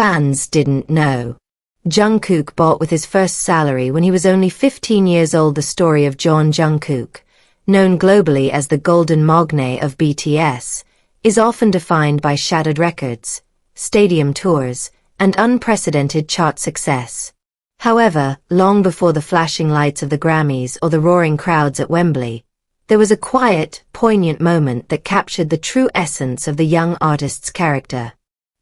fans didn't know. Jungkook bought with his first salary when he was only 15 years old. The story of Jeon Jungkook, known globally as the golden Maknae of BTS, is often defined by shattered records, stadium tours, and unprecedented chart success. However, long before the flashing lights of the Grammys or the roaring crowds at Wembley, there was a quiet, poignant moment that captured the true essence of the young artist's character.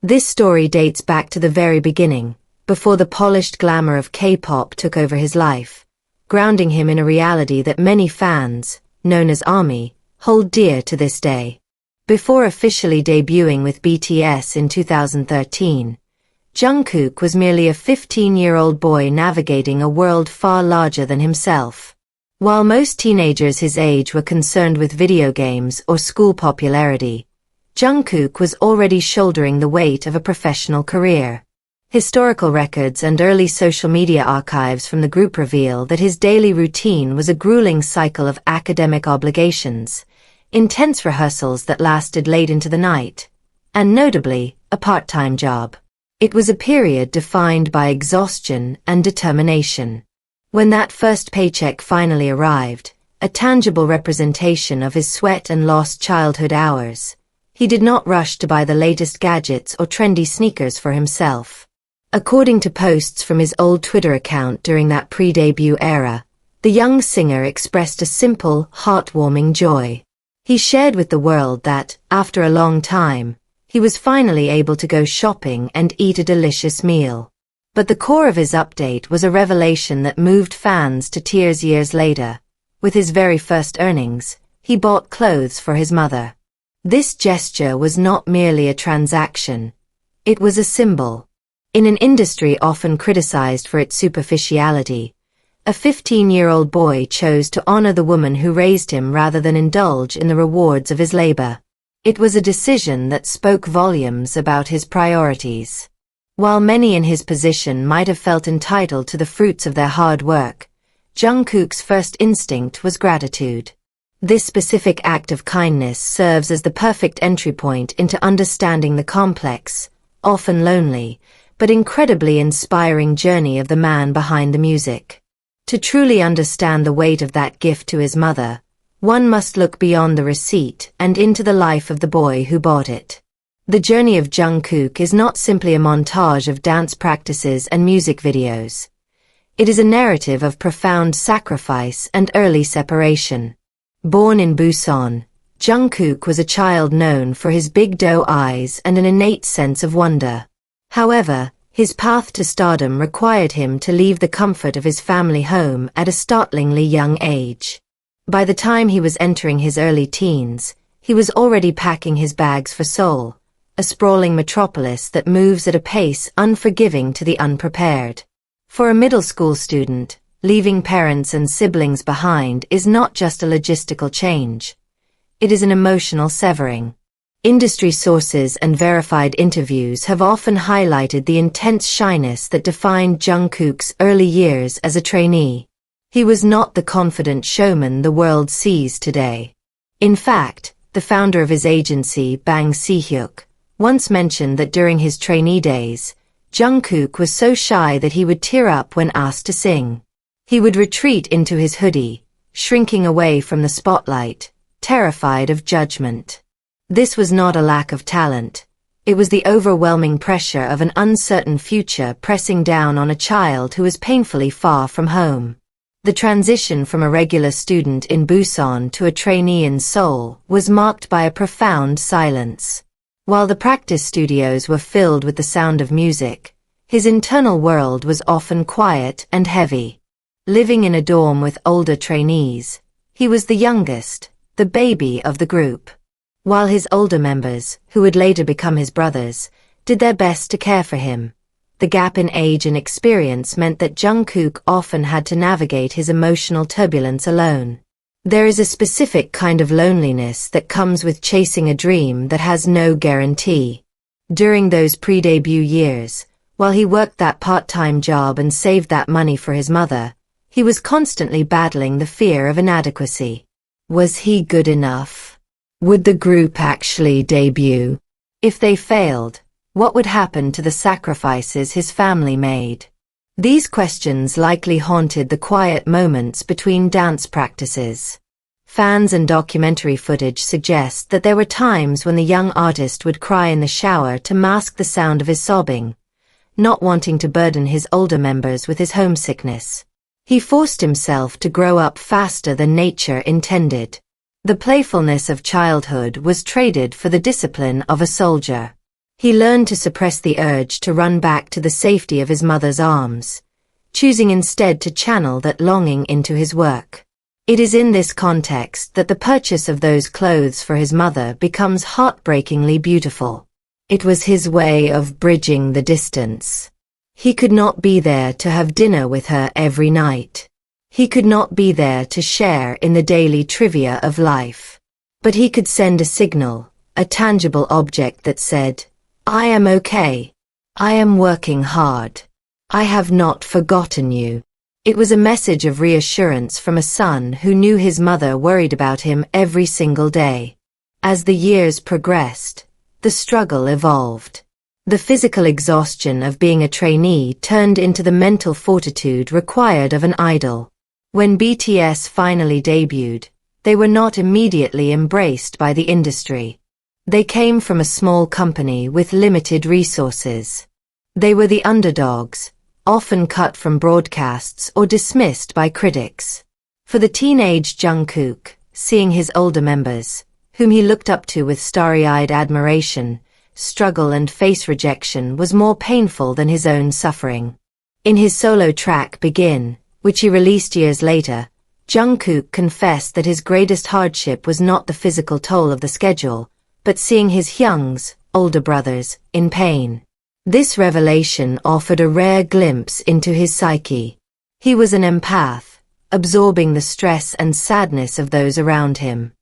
This story dates back to the very beginning, before the polished glamour of K-pop took over his life, grounding him in a reality that many fans, known as ARMY, hold dear to this day. Before officially debuting with BTS in 2013, Jungkook was merely a 15-year-old boy navigating a world far larger than himself. While most teenagers his age were concerned with video games or school popularity, Jungkook was already shouldering the weight of a professional career. Historical records and early social media archives from the group reveal that his daily routine was a grueling cycle of academic obligations, intense rehearsals that lasted late into the night, and notably, a part-time job. It was a period defined by exhaustion and determination. When that first paycheck finally arrived, a tangible representation of his sweat and lost childhood hours, he did not rush to buy the latest gadgets or trendy sneakers for himself. According to posts from his old Twitter account during that pre-debut era, the young singer expressed a simple, heartwarming joy. He shared with the world that, after a long time, he was finally able to go shopping and eat a delicious meal. But the core of his update was a revelation that moved fans to tears years later. With his very first earnings, he bought clothes for his mother. This gesture was not merely a transaction. It was a symbol. In an industry often criticized for its superficiality, a 15-year-old boy chose to honor the woman who raised him rather than indulge in the rewards of his labor. It was a decision that spoke volumes about his priorities. While many in his position might have felt entitled to the fruits of their hard work, Jungkook's first instinct was gratitude. This specific act of kindness serves as the perfect entry point into understanding the complex, often lonely, but incredibly inspiring journey of the man behind the music. To truly understand the weight of that gift to his mother, one must look beyond the receipt and into the life of the boy who bought it. The journey of Jungkook is not simply a montage of dance practices and music videos. It is a narrative of profound sacrifice and early separation. Born in Busan, Jungkook was a child known for his big doe eyes and an innate sense of wonder. However, his path to stardom required him to leave the comfort of his family home at a startlingly young age. By the time he was entering his early teens, he was already packing his bags for Seoul, a sprawling metropolis that moves at a pace unforgiving to the unprepared. For a middle school student, leaving parents and siblings behind is not just a logistical change. It is an emotional severing. Industry sources and verified interviews have often highlighted the intense shyness that defined Jungkook's early years as a trainee. He was not the confident showman the world sees today. In fact, the founder of his agency, Bang Si-hyuk, once mentioned that during his trainee days, Jungkook was so shy that he would tear up when asked to sing. He would retreat into his hoodie, shrinking away from the spotlight, terrified of judgment. This was not a lack of talent. It was the overwhelming pressure of an uncertain future pressing down on a child who was painfully far from home. The transition from a regular student in Busan to a trainee in Seoul was marked by a profound silence. While the practice studios were filled with the sound of music, his internal world was often quiet and heavy. Living in a dorm with older trainees, he was the youngest, the baby of the group. While his older members, who would later become his brothers, did their best to care for him, the gap in age and experience meant that Jungkook often had to navigate his emotional turbulence alone. There is a specific kind of loneliness that comes with chasing a dream that has no guarantee. During those pre-debut years, while he worked that part-time job and saved that money for his mother, he was constantly battling the fear of inadequacy. Was he good enough? Would the group actually debut? If they failed, What would happen to the sacrifices his family made? These questions likely haunted the quiet moments between dance practices. Fans and documentary footage suggest that there were times when the young artist would cry in the shower to mask the sound of his sobbing, not wanting to burden his older members with his homesickness. He forced himself to grow up faster than nature intended. The playfulness of childhood was traded for the discipline of a soldier. He learned to suppress the urge to run back to the safety of his mother's arms, choosing instead to channel that longing into his work. It is in this context that the purchase of those clothes for his mother becomes heartbreakingly beautiful. It was his way of bridging the distance. He could not be there to have dinner with her every night. He could not be there to share in the daily trivia of life. But he could send a signal, a tangible object that said, "I am okay. I am working hard. I have not forgotten you." It was a message of reassurance from a son who knew his mother worried about him every single day. As the years progressed, the struggle evolved. The physical exhaustion of being a trainee turned into the mental fortitude required of an idol. When BTS finally debuted, they were not immediately embraced by the industry. They came from a small company with limited resources. They were the underdogs, often cut from broadcasts or dismissed by critics. For the teenage Jungkook, seeing his older members, whom he looked up to with starry-eyed admiration, struggle and face rejection was more painful than his own suffering. In his solo track Begin, which he released years later, Jungkook confessed that his greatest hardship was not the physical toll of the schedule, but seeing his Hyung's older brothers in pain. This revelation offered a rare glimpse into his psyche. He was an empath, absorbing the stress and sadness of those around him.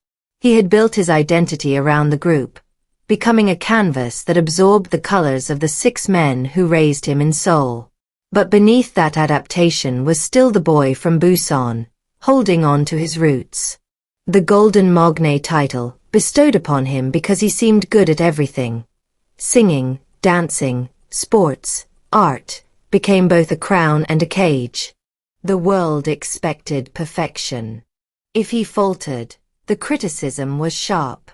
He had built his identity around the group, becoming a canvas that absorbed the colors of the 6 men who raised him in Seoul. But beneath that adaptation was still the boy from Busan, holding on to his roots. The Golden Maknae title, bestowed upon him because he seemed good at everything. Singing, dancing, sports, art, became both a crown and a cage. The world expected perfection. If he faltered, the criticism was sharp.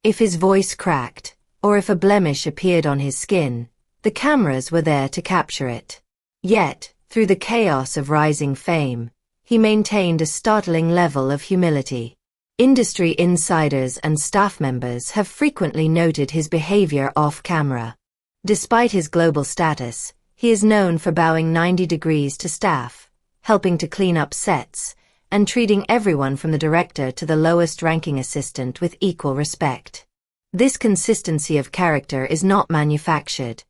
If his voice cracked, or if a blemish appeared on his skin, the cameras were there to capture it. Yet, through the chaos of rising fame, he maintained a startling level of humility. Industry insiders and staff members have frequently noted his behavior off-camera. Despite his global status, he is known for bowing 90 degrees to staff, helping to clean up sets, and treating everyone from the director to the lowest-ranking assistant with equal respect. This consistency of character is not manufactured.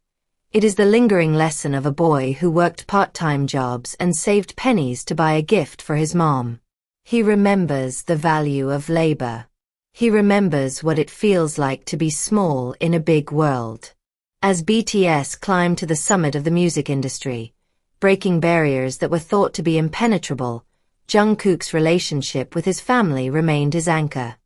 It is the lingering lesson of a boy who worked part-time jobs and saved pennies to buy a gift for his mom. He remembers the value of labor. He remembers what it feels like to be small in a big world. As BTS climbed to the summit of the music industry, breaking barriers that were thought to be impenetrable, Jungkook's relationship with his family remained his anchor.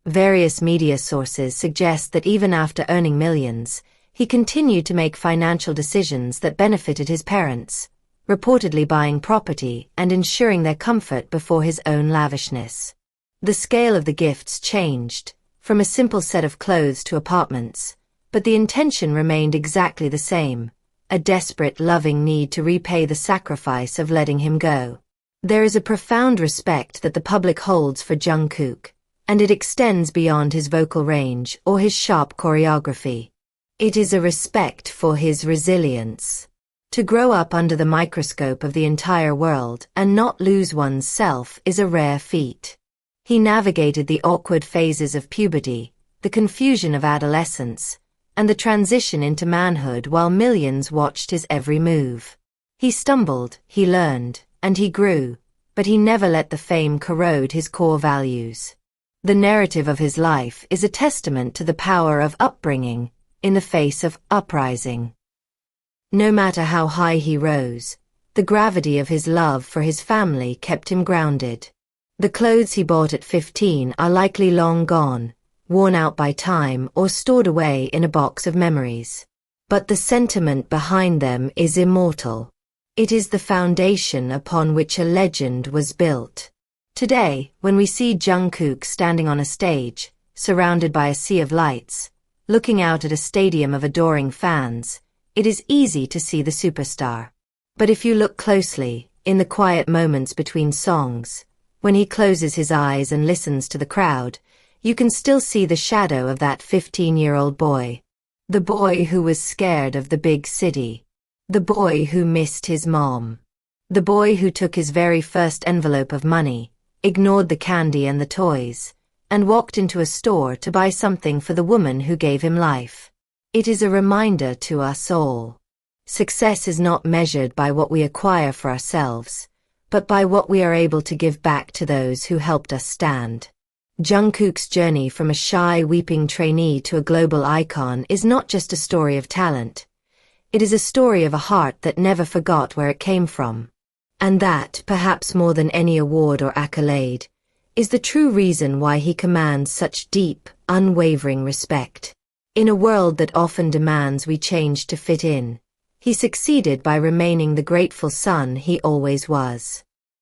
Various media sources suggest that even after earning millions, he continued to make financial decisions that benefited his parents, reportedly buying property and ensuring their comfort before his own lavishness. The scale of the gifts changed, from a simple set of clothes to apartments, but the intention remained exactly the same, a desperate, loving need to repay the sacrifice of letting him go. There is a profound respect that the public holds for Jungkook, and it extends beyond his vocal range or his sharp choreography. It is a respect for his resilience. To grow up under the microscope of the entire world and not lose one's self is a rare feat. He navigated the awkward phases of puberty, the confusion of adolescence, and the transition into manhood while millions watched his every move. He stumbled, he learned, and he grew, but he never let the fame corrode his core values. The narrative of his life is a testament to the power of upbringing in the face of uprising. No matter how high he rose, the gravity of his love for his family kept him grounded. The clothes he bought at 15 are likely long gone, worn out by time or stored away in a box of memories. but the sentiment behind them is immortal. It is the foundation upon which a legend was built. Today, when we see Jungkook standing on a stage, surrounded by a sea of lights, looking out at a stadium of adoring fans, it is easy to see the superstar. But if you look closely, in the quiet moments between songs, when he closes his eyes and listens to the crowd, you can still see the shadow of that 15-year-old boy. The boy who was scared of the big city. The boy who missed his mom. The boy who took his very first envelope of money, ignored the candy and the toys, and walked into a store to buy something for the woman who gave him life. It is a reminder to us all. Success is not measured by what we acquire for ourselves, but by what we are able to give back to those who helped us stand. Jungkook's journey from a shy, weeping trainee to a global icon is not just a story of talent. It is a story of a heart that never forgot where it came from. And that, perhaps more than any award or accolade, is the true reason why he commands such deep, unwavering respect. In a world that often demands we change to fit in, he succeeded by remaining the grateful son he always was.